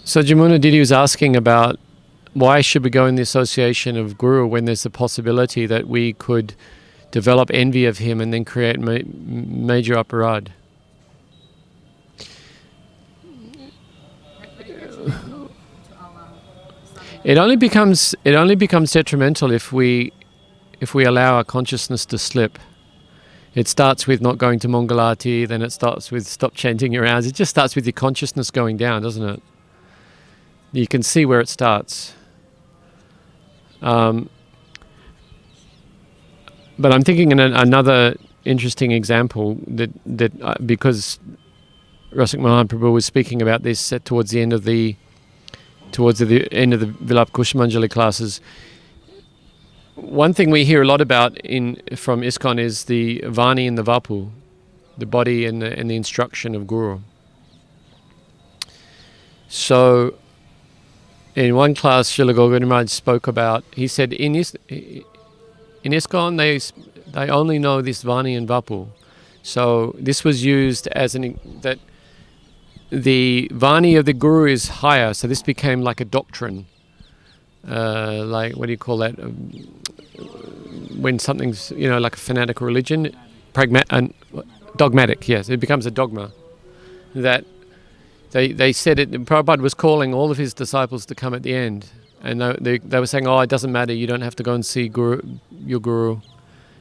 So Jamuna Didi was asking about why should we go in the association of Guru when there's the possibility that we could develop envy of him and then create major aparad. It only becomes detrimental if we allow our consciousness to slip. It starts with not going to Mangalati, then it starts with stop chanting your rounds. It just starts with your consciousness going down, doesn't it? You can see where it starts. But I'm thinking in another interesting example that because Rasik Mahaprabhu was speaking about this towards the end of the Vilap Kusumanjali classes. One thing we hear a lot about from ISKCON is the Vani and the Bapu, the body and the instruction of Guru. So, in one class, Srila Govinda Maharaj spoke about. He said in ISKCON they only know this Vani and Bapu. So this was used as that the Vani of the Guru is higher. So this became like a doctrine. Like, what do you call that? When something's, like a fanatical religion, dogmatic, yes, it becomes a dogma. That they said it, Prabhupada was calling all of his disciples to come at the end. And they were saying, it doesn't matter, you don't have to go and see your Guru.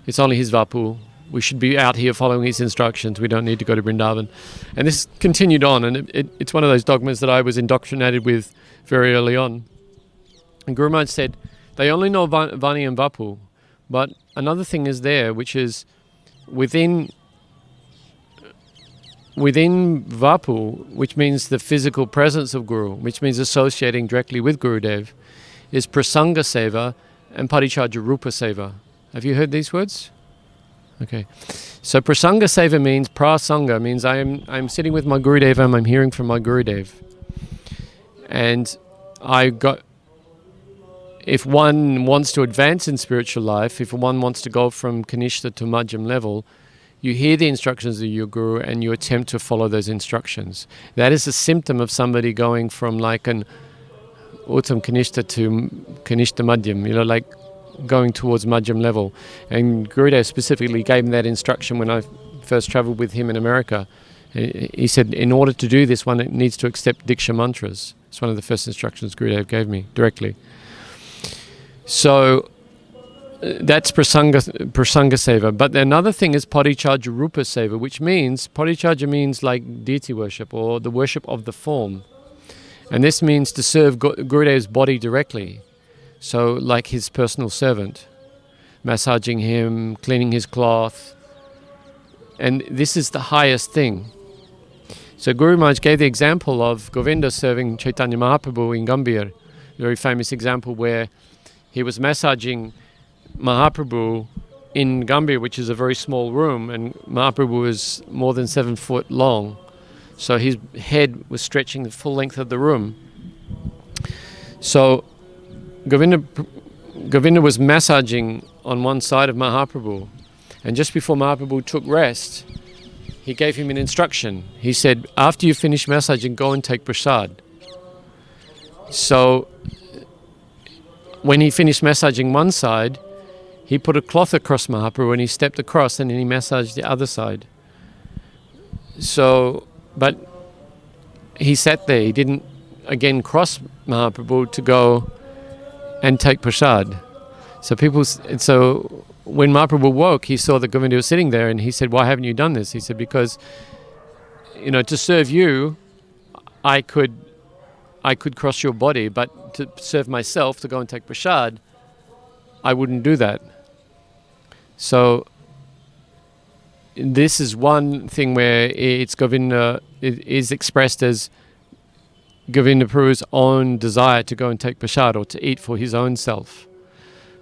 It's only his Vapu. We should be out here following his instructions. We don't need to go to Vrindavan. And this continued on, and it's one of those dogmas that I was indoctrinated with very early on. And Guru Maharaj said, they only know Vani and Vapu, but another thing is there, which is within Vapu, which means the physical presence of Guru, which means associating directly with Gurudev, is Prasanga Seva and Paricharya Rupa Seva. Have you heard these words? Okay. So Prasanga Seva means, Prasanga means I'm sitting with my Gurudev and I'm hearing from my Gurudev. And if one wants to advance in spiritual life, if one wants to go from Kanishta to Madhyam level, you hear the instructions of your Guru and you attempt to follow those instructions. That is a symptom of somebody going from like an Uttam Kanishta to Kanishta Madhyam, like going towards Madhyam level. And Gurudev specifically gave me that instruction when I first travelled with him in America. He said, in order to do this, one needs to accept Diksha mantras. It's one of the first instructions Gurudev gave me directly. So that's Prasanga Seva. But another thing is Paricharya Rupa Seva, which means, Paricharya means like deity worship or the worship of the form. And this means to serve Gurudev's body directly. So like his personal servant, massaging him, cleaning his cloth. And this is the highest thing. So Guru Maharaj gave the example of Govinda serving Chaitanya Mahaprabhu in Gambhir. A very famous example where he was massaging Mahaprabhu in Gambhir, which is a very small room, and Mahaprabhu is more than 7 foot long. So his head was stretching the full length of the room. So Govinda was massaging on one side of Mahaprabhu, and just before Mahaprabhu took rest, he gave him an instruction. He said, after you finish massaging, go and take prasad. So when he finished massaging one side, he put a cloth across Mahaprabhu and he stepped across and then he massaged the other side. So, but he sat there. He didn't again cross Mahaprabhu to go and take prasad. So when Mahaprabhu woke, he saw that Govinda was sitting there and he said, why haven't you done this? He said, because, to serve you, I could cross your body, but to serve myself, to go and take prasad, I wouldn't do that. So this is one thing where it's Govinda, it is expressed as Govinda Prabhu's own desire to go and take prasad or to eat for his own self.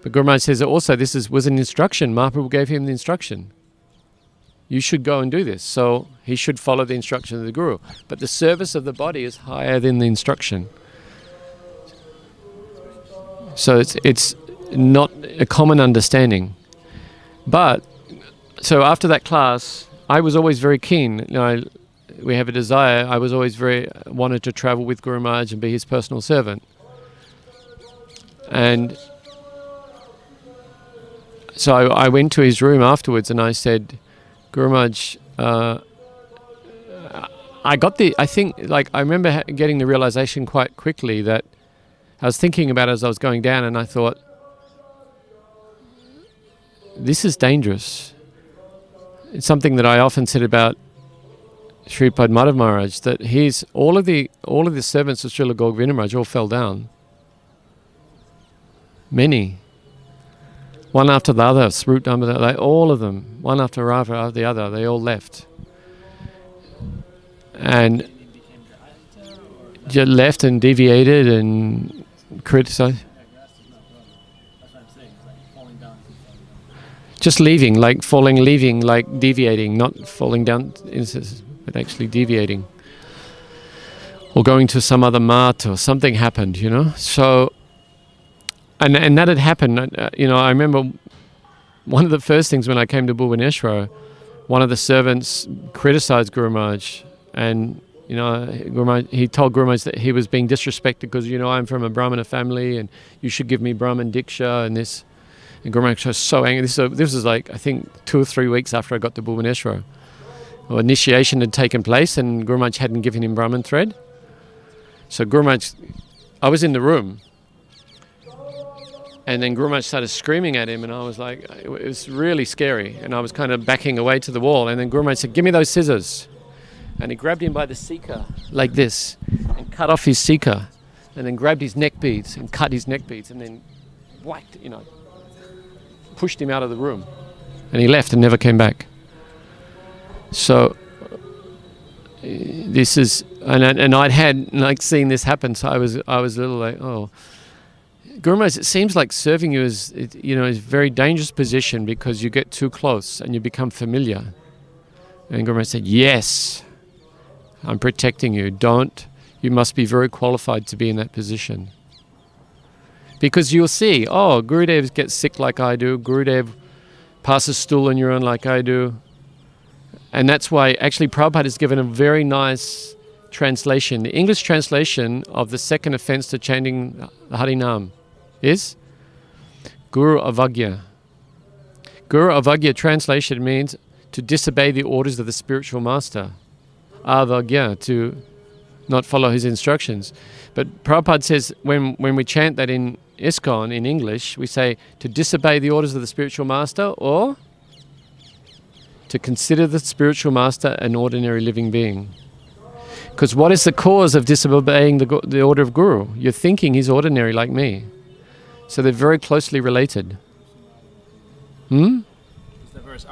But Guru Maharaj says that also this was an instruction. Mahaprabhu gave him the instruction. You should go and do this. So he should follow the instruction of the Guru. But the service of the body is higher than the instruction. So it's not a common understanding. But, so after that class, I was always very keen. we have a desire. I was always wanted to travel with Guru Maharaj and be his personal servant. And so I went to his room afterwards and I said, Guru Maharaj, I remember getting the realization quite quickly that I was thinking about it as I was going down, and I thought, this is dangerous. It's something that I often said about Sri Padma Maharaj, that all of the servants of Srila Govinda Maharaj all fell down. Many. One after the other, all of them, one after the other, they all left. And left and deviated and criticized. Just leaving, like deviating, not falling down, but actually deviating. Or going to some other mat, or something happened, So, and that had happened, I remember one of the first things when I came to Bhubaneswar, one of the servants criticized Guru Maharaj, and he told Guru Maharaj that he was being disrespected because I'm from a Brahmana family and you should give me Brahman Diksha and this. And Guru Maharaj was so angry. This was like, I think 2 or 3 weeks after I got to Bhubaneswar. Well, initiation had taken place and Guru Maharaj hadn't given him Brahman thread. So Guru Maharaj, I was in the room, and then Guru Maharaj started screaming at him, and I was like, it was really scary, and I was kind of backing away to the wall, and then Guru Maharaj said, give me those scissors. And he grabbed him by the sikha, like this, and cut off his sikha, and then grabbed his neck beads and cut his neck beads, and then whacked, pushed him out of the room. And he left and never came back. So this is, and I'd had seen this happen, so I was a little like, oh. Guru Maharaj, it seems like serving you is a very dangerous position because you get too close and you become familiar. And Guru Maharaj said, yes, I'm protecting you. You must be very qualified to be in that position. Because you'll see, Gurudev gets sick like I do, Gurudev passes stool and urine like I do. And that's why actually Prabhupada has given a very nice translation. The English translation of the second offense to chanting Harinam is Guru Avagya. Guru Avagya translation means to disobey the orders of the spiritual master. Avagya, to not follow his instructions. But Prabhupada says when we chant that in ISKCON, in English, we say to disobey the orders of the spiritual master, or to consider the spiritual master an ordinary living being. Because what is the cause of disobeying the order of Guru? You're thinking he's ordinary like me. So they're very closely related. The verse,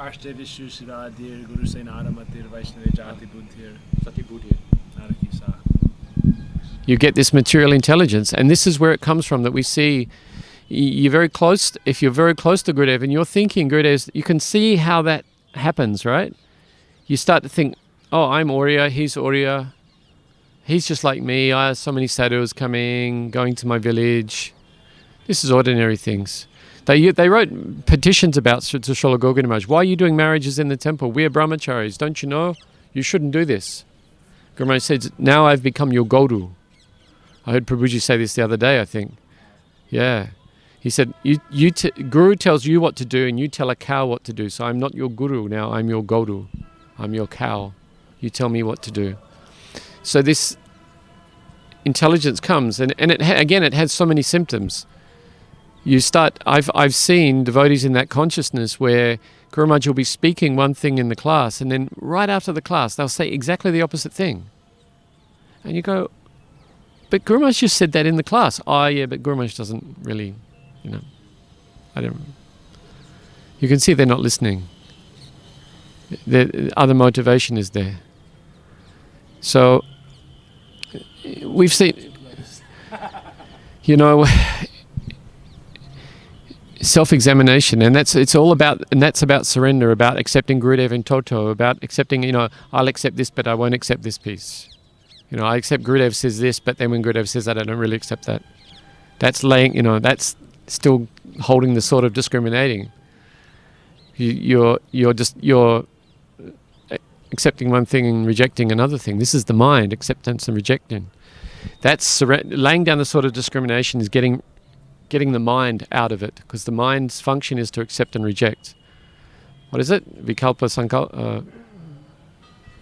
you get this material intelligence, and this is where it comes from, that we see you're very close. If you're very close to Gurudev and you're thinking Gurudev, you can see how that happens, right? You start to think, I'm Oriya, he's Oriya, he's just like me, I have so many sadhus coming, going to my village. This is ordinary things. They wrote petitions about to Srila Govinda Maharaj. Why are you doing marriages in the temple? We're brahmacharis. Don't you know? You shouldn't do this. Guru Maharaj said, now I've become your Guru. I heard Prabhuji say this the other day, I think. Yeah. He said, Guru tells you what to do and you tell a cow what to do. So I'm not your Guru now, I'm your Guru. I'm your cow. You tell me what to do. So this intelligence comes, and it has so many symptoms. I've seen devotees in that consciousness where Guru Maharaj will be speaking one thing in the class, and then right after the class they'll say exactly the opposite thing. And you go, but Guru Maharaj just said that in the class. Oh yeah, but Guru Maharaj doesn't really, you can see they're not listening. The other motivation is there. So we've seen, self-examination, and that's about surrender, about accepting Gurudev in toto, about accepting, I'll accept this, but I won't accept this piece. I accept Gurudev says this, but then when Gurudev says that, I don't really accept that. That's that's still holding the sword of discriminating. You're accepting one thing and rejecting another thing. This is the mind, acceptance and rejecting. That's laying down the sort of discrimination is getting the mind out of it, because the mind's function is to accept and reject. What is it? Vikalpa sankalpa,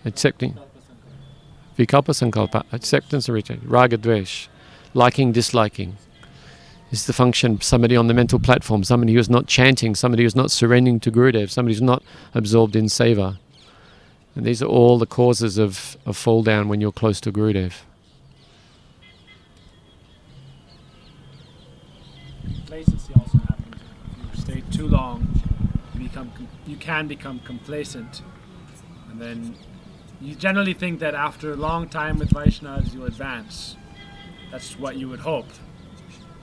accepting. Vikalpa sankalpa, acceptance and rejection. Raga dvesh, liking, disliking. This is the function. Somebody on the mental platform, somebody who is not chanting, somebody who is not surrendering to Gurudev, somebody who's not absorbed in seva. And these are all the causes of fall down when you're close to Gurudev. Complacency also happens. If you stay too long, you can become complacent, and then you generally think that after a long time with Vaishnavas you'll advance. That's what you would hope.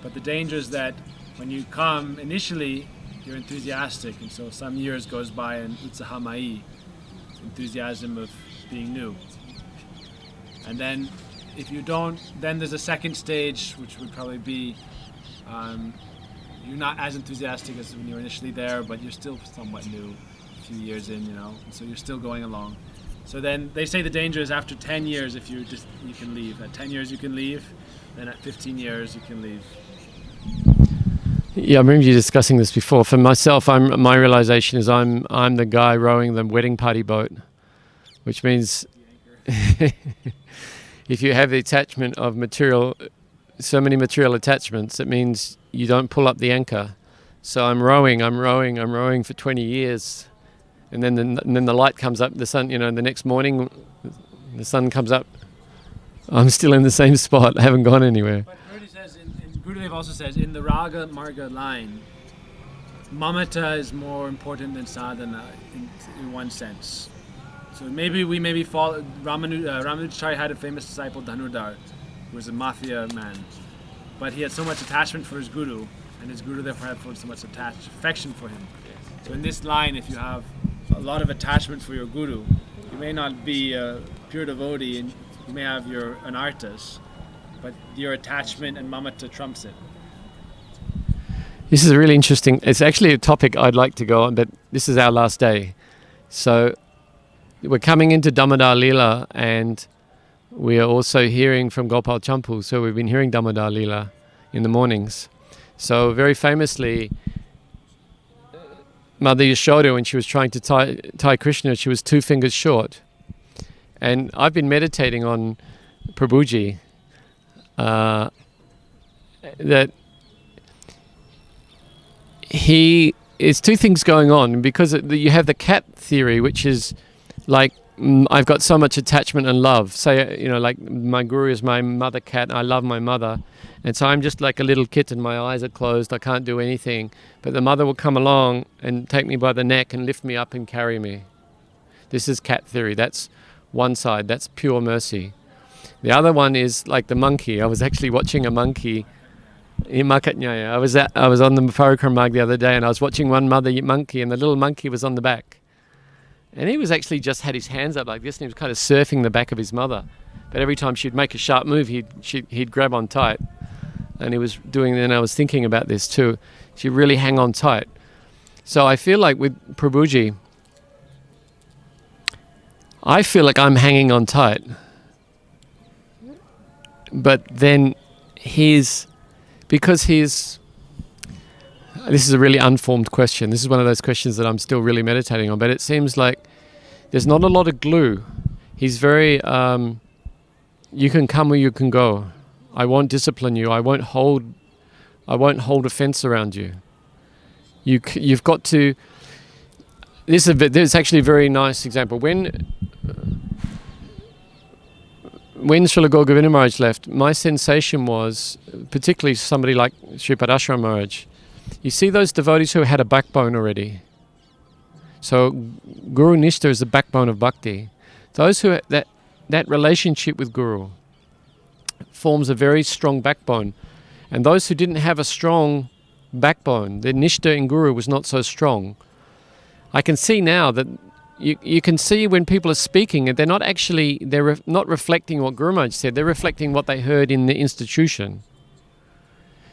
But the danger is that when you come initially, you're enthusiastic, and so some years goes by and utsahamai, enthusiasm of being new. And then if you don't, then there's a second stage, which would probably be you're not as enthusiastic as when you were initially there, but you're still somewhat new, a few years in, and so you're still going along. So then they say the danger is after 10 years, if you can leave. At 10 years you can leave, then at 15 years you can leave. Yeah, I remember you discussing this before. For myself, my realization is I'm the guy rowing the wedding party boat, which means if you have the attachment of so many material attachments, it means you don't pull up the anchor. So I'm rowing for 20 years, and then the light comes up, the sun, the next morning the sun comes up, I'm still in the same spot, I haven't gone anywhere. But Gurudev also says in the Raga Marga line, mamata is more important than sadhana in one sense. So we fall. Ramanujacharya had a famous disciple, Dhanurdhar, who was a mafia man, but he had so much attachment for his guru, and his guru therefore had so much affection for him. So in this line, if you have a lot of attachment for your guru, you may not be a pure devotee, and you may have an artist, but your attachment and mamata trumps it. This is really interesting. It's actually a topic I'd like to go on, but this is our last day. So we're coming into Damodar Leela, and we are also hearing from Gopal Champu. So we've been hearing Damodar Leela in the mornings. So very famously, Mother Yashoda, when she was trying to tie Krishna, she was 2 fingers short. And I've been meditating on Prabhuji, that it's 2 things going on, because you have the cat theory, which is like, I've got so much attachment and love. Say, like my guru is my mother cat, I love my mother, and so I'm just like a little kitten, my eyes are closed, I can't do anything, but the mother will come along and take me by the neck and lift me up and carry me. This is cat theory. That's one side, that's pure mercy. The other one is like the monkey. I was actually watching a monkey in Makatnyaya. I was on the Parikramag the other day, and I was watching one mother monkey, and the little monkey was on the back. And he was actually just had his hands up like this, and he was kind of surfing the back of his mother. But every time she'd make a sharp move, he'd grab on tight. And he was doing, and I was thinking about this too. She'd really hang on tight. So I feel like with Prabhuji, I feel like I'm hanging on tight. But then this is a really unformed question. This is one of those questions that I'm still really meditating on, but it seems like there's not a lot of glue. He's very, you can come or you can go. I won't discipline you. I won't hold a fence around you. You've got to, this is actually a very nice example. When Srila Gaur Govinda Maharaj left, my sensation was, particularly somebody like Sripad Ashram Maharaj, you see those devotees who had a backbone already. So Guru Nishtha is the backbone of bhakti. Those who that relationship with Guru forms a very strong backbone. And those who didn't have a strong backbone, their Nishtha in Guru was not so strong. I can see now that you can see when people are speaking, they're not actually, not reflecting what Guru Maharaj said, they're reflecting what they heard in the institution.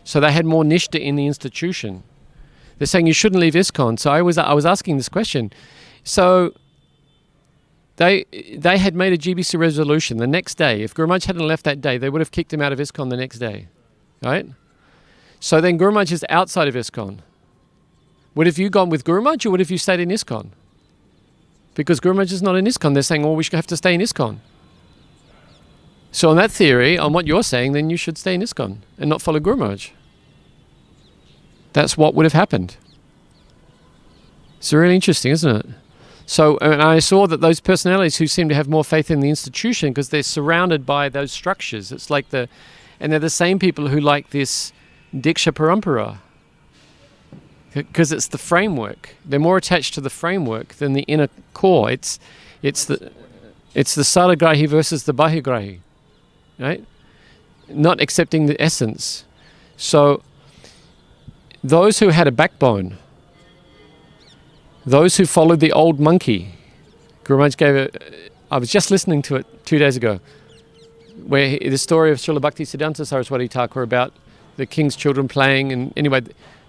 So they had more Nishtha in the institution. They're saying you shouldn't leave ISKCON. So I was asking this question. So they had made a GBC resolution the next day. If Guru Maharaj hadn't left that day, they would have kicked him out of ISKCON the next day, right? So then Guru Maharaj is outside of ISKCON. Would have you gone with Guru Maharaj, or would have you stayed in ISKCON? Because Guru Maharaj is not in ISKCON. They're saying, oh, we should have to stay in ISKCON. So on that theory, on what you're saying, then you should stay in ISKCON and not follow Guru Maharaj. That's what would have happened. It's really interesting, isn't it? So, and I saw that those personalities who seem to have more faith in the institution, because they're surrounded by those structures. It's like and they're the same people who like this Diksha Parampara, because it's the framework. They're more attached to the framework than the inner core. It's the Saragrahi versus the Bahigrahi, right? Not accepting the essence. So those who had a backbone, those who followed the old monkey, Guru Maharaj I was just listening to it 2 days ago, where the story of Srila Bhaktisiddhanta Saraswati Thakur about the king's children playing, and anyway,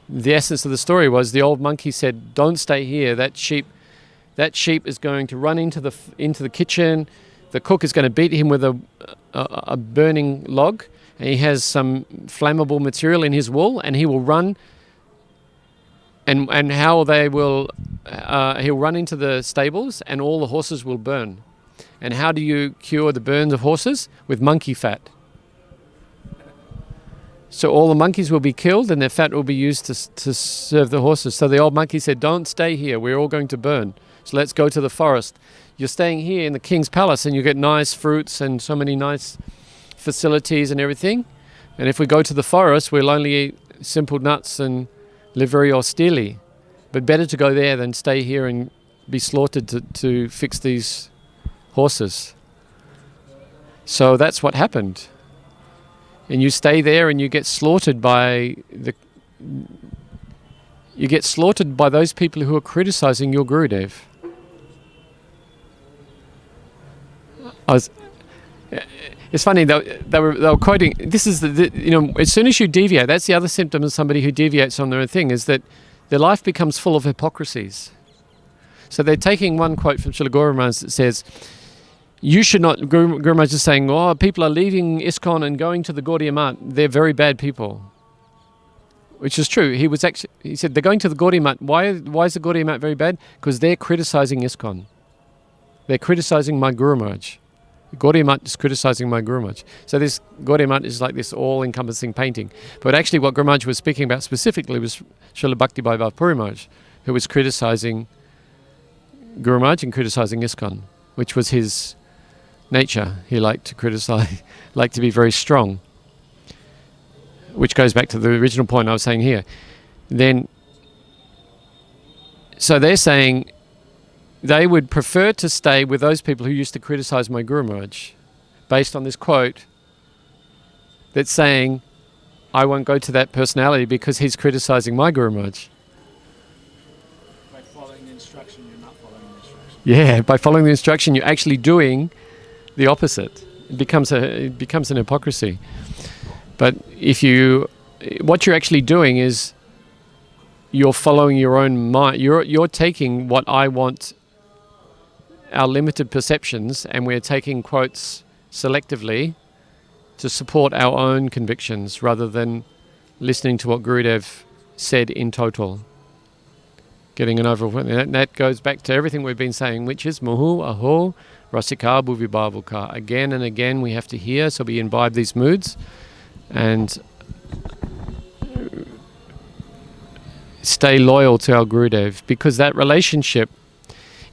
the essence of the story was the old monkey said, don't stay here, that sheep is going to run into the kitchen, the cook is going to beat him with a burning log, and he has some flammable material in his wool, and he will run, and how they will, he'll run into the stables and all the horses will burn. And how do you cure the burns of horses? With monkey fat. So all the monkeys will be killed and their fat will be used to serve the horses. So the old monkey said, don't stay here, we're all going to burn. So let's go to the forest. You're staying here in the king's palace and you get nice fruits and so many nice facilities and everything. And if we go to the forest, we'll only eat simple nuts and live very austerely. But better to go there than stay here and be slaughtered to fix these horses. So that's what happened. And you stay there and you get slaughtered by those people who are criticizing your Gurudev. It's funny, they were quoting, this is as soon as you deviate, that's the other symptom of somebody who deviates on their own thing, is that their life becomes full of hypocrisies. So they're taking one quote from Srila Guru Maharaj that says, you should not, Guru Maharaj is saying, oh, people are leaving ISKCON and going to the Gaudiya Math. They're very bad people. Which is true. He said, they're going to the Gaudiya Math. Why is the Gaudiya Math very bad? Because they're criticizing ISKCON. They're criticizing my Guru Maharaj. Gaudiya Math is criticizing my Guru Maharaj. So this Gaudiya Math is like this all-encompassing painting. But actually what Guru Maharaj was speaking about specifically was Srila Bhakti Vaibhav Puri Maharaj, who was criticizing Guru Maharaj and criticizing ISKCON, which was his nature. He liked to criticize, liked to be very strong, which goes back to the original point I was saying here. So they're saying they would prefer to stay with those people who used to criticize my Guru Maharaj, based on this quote that's saying, I won't go to that personality because he's criticizing my Guru Maharaj. By following the instruction, you're not following the instruction. Yeah, by following the instruction, you're actually doing the opposite. It becomes an hypocrisy. But what you're actually doing is you're following your own mind. You're taking what I want, our limited perceptions, and we're taking quotes selectively to support our own convictions rather than listening to what Gurudev said in total. Getting an overall. That goes back to everything we've been saying, which is Muhu Aho Rasika Bhuvibavuka. Again and again we have to hear, so we imbibe these moods and stay loyal to our Gurudev, because that relationship,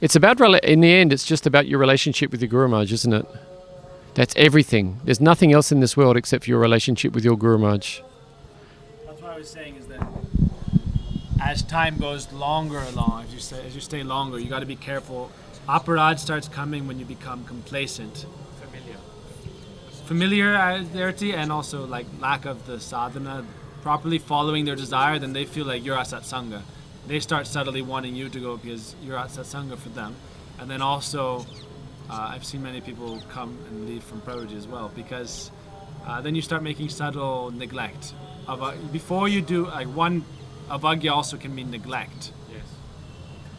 it's about, in the end, it's just about your relationship with your Guru Maharaj, isn't it? That's everything. There's nothing else in this world except for your relationship with your Guru Maharaj. That's what I was saying, is that as time goes longer along, as you stay longer, you got to be careful. Aparad starts coming when you become complacent. Familiarity and also like lack of the sadhana, properly following their desire, then they feel like you're at satsanga. They start subtly wanting you to go because you're at satsanga for them. And then also, I've seen many people come and leave from Prabhuji as well, because then you start making subtle neglect. Before you do, like one, avagya also can mean neglect. Yes.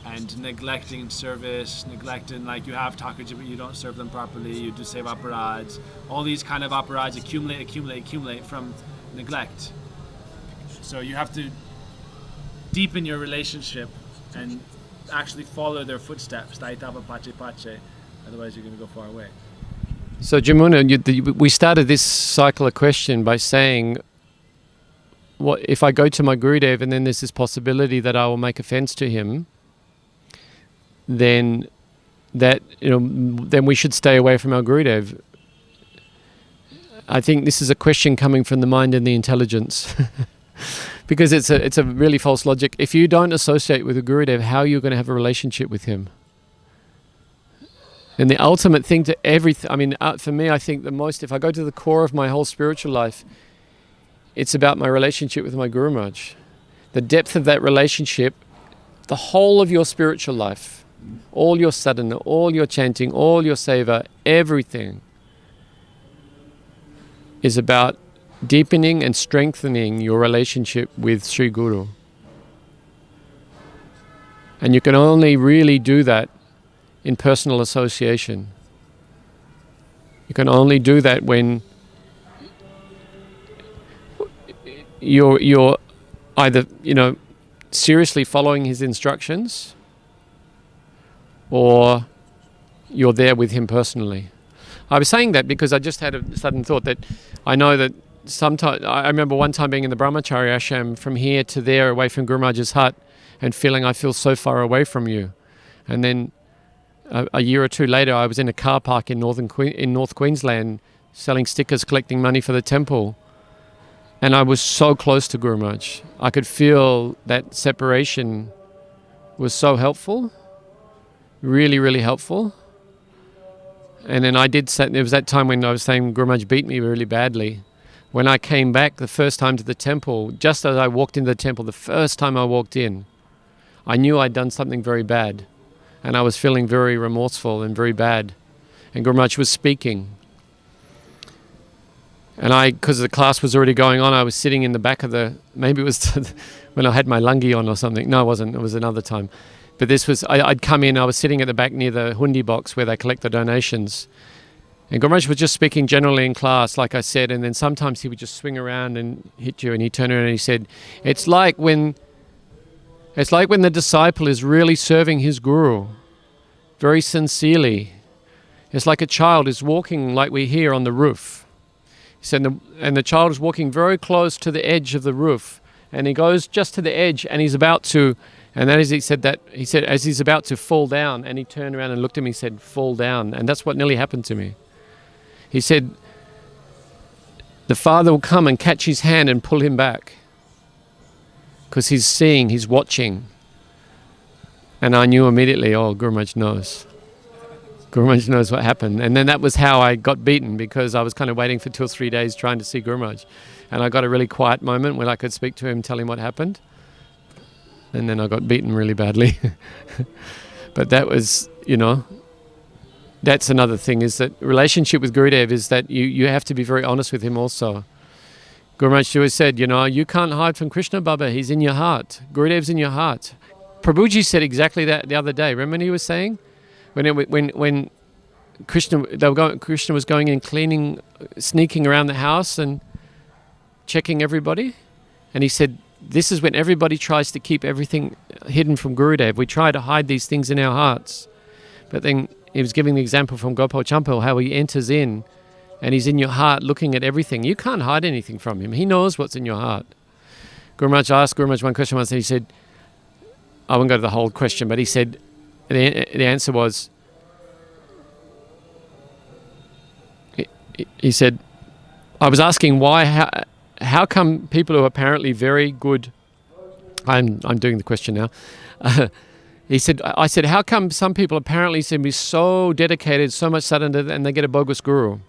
and neglecting service, neglecting, like you have Thakurji but you don't serve them properly, you do save aparads, all these kind of aparads accumulate from neglect. So you have to deepen your relationship and actually follow their footsteps, Daitava Pache Pache, otherwise you're going to go far away. So Jamuna, we started this cycle of question by saying, what if I go to my Gurudev and then there's this possibility that I will make offense to him, then we should stay away from our Gurudev. I think this is a question coming from the mind and the intelligence. Because it's a really false logic. If you don't associate with a Gurudev, how are you going to have a relationship with him? And the ultimate thing to everything, for me, I think the most, if I go to the core of my whole spiritual life, it's about my relationship with my Guru Maharaj. The depth of that relationship, the whole of your spiritual life, all your sadhana, all your chanting, all your seva, everything is about deepening and strengthening your relationship with Sri Guru. And you can only really do that in personal association. You can only do that when you're either, seriously following his instructions, or you're there with him personally. I was saying that because I just had a sudden thought that I know that sometimes, I remember one time being in the Brahmacharya ashram from here to there away from Guru Maharaj's hut and feeling I feel so far away from you. And then a year or two later I was in a car park in North Queensland selling stickers, collecting money for the temple. And I was so close to Guru Maharaj. I could feel that separation was so helpful, really, really helpful. And then there was that time when I was saying Guru Maharaj beat me really badly. When I came back the first time to the temple, just as I walked into the temple, the first time I walked in, I knew I'd done something very bad. And I was feeling very remorseful and very bad. And Guru Maharaj was speaking. And because the class was already going on, I was sitting in the back of maybe it was when I had my lungi on or something. No, it wasn't. It was another time. But I'd come in, I was sitting at the back near the hundi box where they collect the donations. And Guru Maharaj was just speaking generally in class, like I said, and then sometimes he would just swing around and hit you, and he'd turn around and he said, it's like when the disciple is really serving his guru, very sincerely. It's like a child is walking like we're here on the roof. He said, and the child is walking very close to the edge of the roof, and he goes just to the edge, and he's about to, and then as he said, as he's about to fall down, and he turned around and looked at me and said, fall down. And that's what nearly happened to me. He said, the father will come and catch his hand and pull him back. Because he's seeing, he's watching. And I knew immediately, Guru Maharaj knows. Guru Maharaj knows what happened. And then that was how I got beaten, because I was kind of waiting for 2 or 3 days trying to see Guru Maharaj. And I got a really quiet moment when I could speak to him, tell him what happened. And then I got beaten really badly. But that was, that's another thing, is that relationship with Gurudev is that you have to be very honest with him also. Guru Maharaj always said, you can't hide from Krishna, Baba. He's in your heart. Gurudev's in your heart. Prabhuji said exactly that the other day. Remember when he was saying? When Krishna was going and cleaning, sneaking around the house and checking everybody. And he said, this is when everybody tries to keep everything hidden from Gurudev. We try to hide these things in our hearts. But then he was giving the example from Gopal Champel, how he enters in and he's in your heart looking at everything. You can't hide anything from him. He knows what's in your heart. Guru Maharaj asked Guru Maharaj one question once, and he said, I won't go to the whole question, but he said, the answer was, he said, I was asking how come people who are apparently very good, I'm doing the question now. I said, how come some people apparently seem to be so dedicated, so much sadhana, and they get a bogus guru?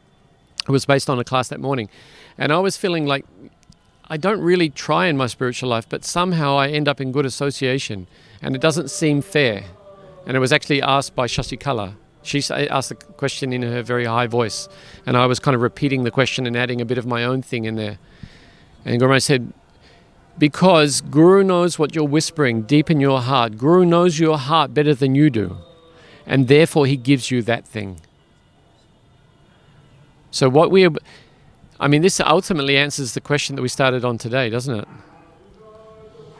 It was based on a class that morning. And I was feeling like I don't really try in my spiritual life, but somehow I end up in good association, and it doesn't seem fair. And it was actually asked by Shashikala. She asked the question in her very high voice, and I was kind of repeating the question and adding a bit of my own thing in there. And Guru Maharaj said, Because Guru knows what you're whispering deep in your heart. Guru knows your heart better than you do. And therefore he gives you that thing. So this ultimately answers the question that we started on today, doesn't it?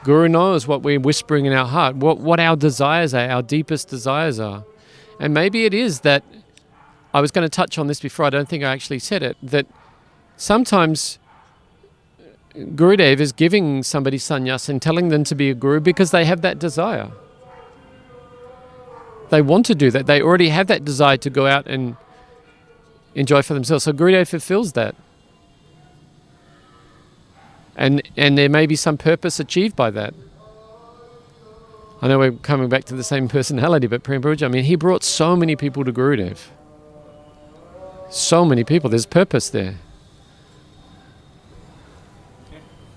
Guru knows what we're whispering in our heart, what our desires are, our deepest desires are. And maybe it is that, I was going to touch on this before, I don't think I actually said it, that sometimes Gurudev is giving somebody sannyas and telling them to be a guru because they have that desire. They want to do that. They already have that desire to go out and enjoy for themselves. So Gurudev fulfills that. And there may be some purpose achieved by that. I know we're coming back to the same personality, but Prem Puruja, I mean, he brought so many people to Gurudev. So many people. There's purpose there.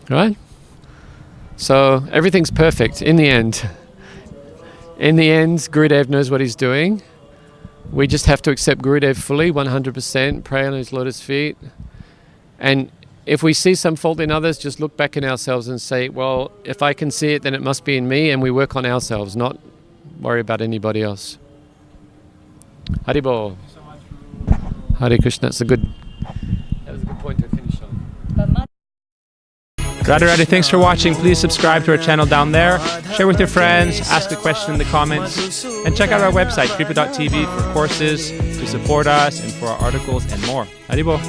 Right? So everything's perfect in the end. In the end, Gurudev knows what he's doing. We just have to accept Gurudev fully, 100%, pray on his lotus feet. And if we see some fault in others, just look back in ourselves and say, well, if I can see it, then it must be in me, and we work on ourselves, not worry about anybody else. Haribol. Hare Krishna. That was a good point to finish on. Radha, thanks for watching. Please subscribe to our channel down there, share with your friends, ask a question in the comments, and check out our website, kripa.tv, for courses, to support us, and for our articles and more. Haribol.